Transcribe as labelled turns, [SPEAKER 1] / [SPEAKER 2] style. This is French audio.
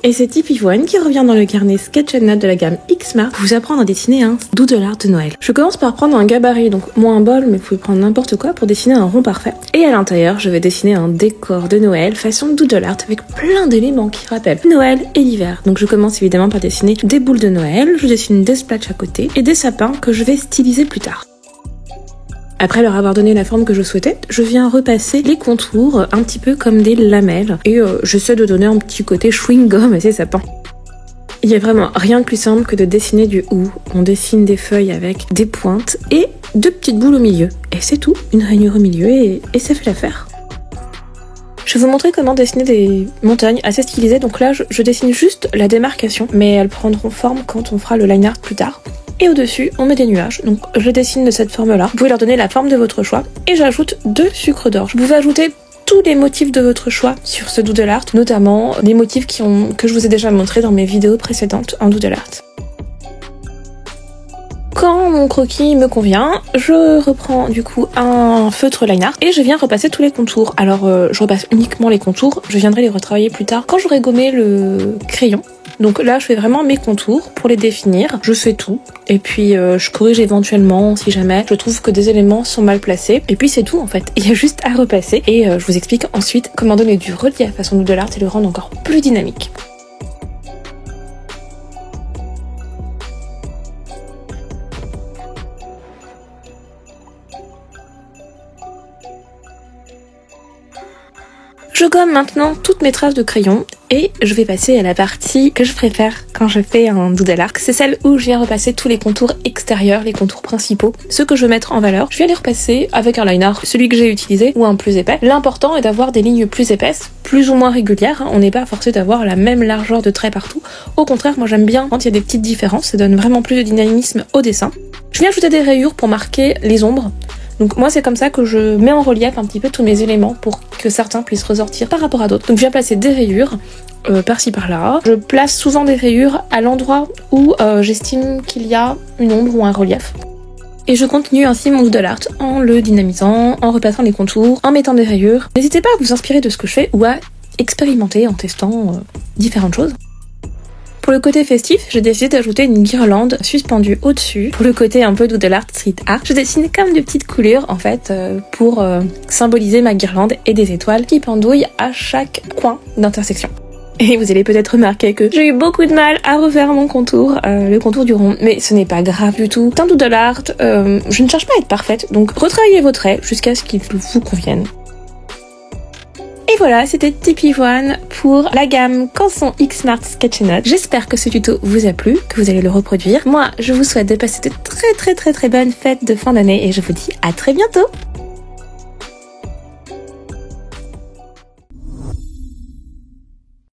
[SPEAKER 1] et c'est Tipeee qui revient dans le carnet Sketch & Note de la gamme Xmart pour vous apprendre à dessiner un doodle art de Noël. Je commence par prendre un gabarit, donc moins un bol, mais vous pouvez prendre n'importe quoi pour dessiner un rond parfait. Et à l'intérieur, je vais dessiner un décor de Noël façon doodle art avec plein d'éléments qui rappellent Noël et l'hiver. Donc je commence évidemment par dessiner des boules de Noël, je dessine des splatchs à côté et des sapins que je vais styliser plus tard. Après leur avoir donné la forme que je souhaitais, je viens repasser les contours un petit peu comme des lamelles et j'essaie de donner un petit côté chewing-gum à ces sapins. Il y a vraiment rien de plus simple que de dessiner du hou. On dessine des feuilles avec des pointes et deux petites boules au milieu. Et c'est tout, une rainure au milieu et ça fait l'affaire. Je vais vous montrer comment dessiner des montagnes assez stylisées. Donc là, je dessine juste la démarcation, mais elles prendront forme quand on fera le line art plus tard. Et au-dessus, on met des nuages. Donc je dessine de cette forme-là. Vous pouvez leur donner la forme de votre choix. Et j'ajoute 2 sucres d'orge. Vous pouvez ajouter tous les motifs de votre choix sur ce doodle art, notamment des motifs que je vous ai déjà montrés dans mes vidéos précédentes en doodle art. Quand mon croquis me convient, je reprends du coup un feutre line art et je viens repasser tous les contours. Alors je repasse uniquement les contours, je viendrai les retravailler plus tard quand j'aurai gommé le crayon. Donc là je fais vraiment mes contours pour les définir, je fais tout et puis je corrige éventuellement si jamais je trouve que des éléments sont mal placés. Et puis c'est tout en fait, il y a juste à repasser et je vous explique ensuite comment donner du relief à son doodle art et le rendre encore plus dynamique. Je gomme maintenant toutes mes traces de crayon et je vais passer à la partie que je préfère quand je fais un doodle art. C'est celle où je viens repasser tous les contours extérieurs, les contours principaux, ceux que je veux mettre en valeur. Je viens les repasser avec un line art, celui que j'ai utilisé ou un plus épais. L'important est d'avoir des lignes plus épaisses, plus ou moins régulières. On n'est pas forcé d'avoir la même largeur de trait partout. Au contraire, moi j'aime bien quand il y a des petites différences, ça donne vraiment plus de dynamisme au dessin. Je viens ajouter des rayures pour marquer les ombres. Donc moi c'est comme ça que je mets en relief un petit peu tous mes éléments pour que certains puissent ressortir par rapport à d'autres. Donc je viens placer des rayures par-ci par-là. Je place souvent des rayures à l'endroit où j'estime qu'il y a une ombre ou un relief. Et je continue ainsi mon doodle art en le dynamisant, en repassant les contours, en mettant des rayures. N'hésitez pas à vous inspirer de ce que je fais ou à expérimenter en testant différentes choses. Pour le côté festif, j'ai décidé d'ajouter une guirlande suspendue au-dessus. Pour le côté un peu doodle art, street art, je dessine comme des petites coulures en fait pour symboliser ma guirlande et des étoiles qui pendouillent à chaque coin d'intersection. Et vous allez peut-être remarquer que j'ai eu beaucoup de mal à refaire mon contour, le contour du rond, mais ce n'est pas grave du tout. C'est un doodle art, je ne cherche pas à être parfaite, donc retravaillez vos traits jusqu'à ce qu'ils vous conviennent. Et voilà, c'était Tipeee pour la gamme Canson Xmart Sketch & Note. J'espère que ce tuto vous a plu, que vous allez le reproduire. Moi, je vous souhaite de passer de très bonnes fêtes de fin d'année et je vous dis à très bientôt.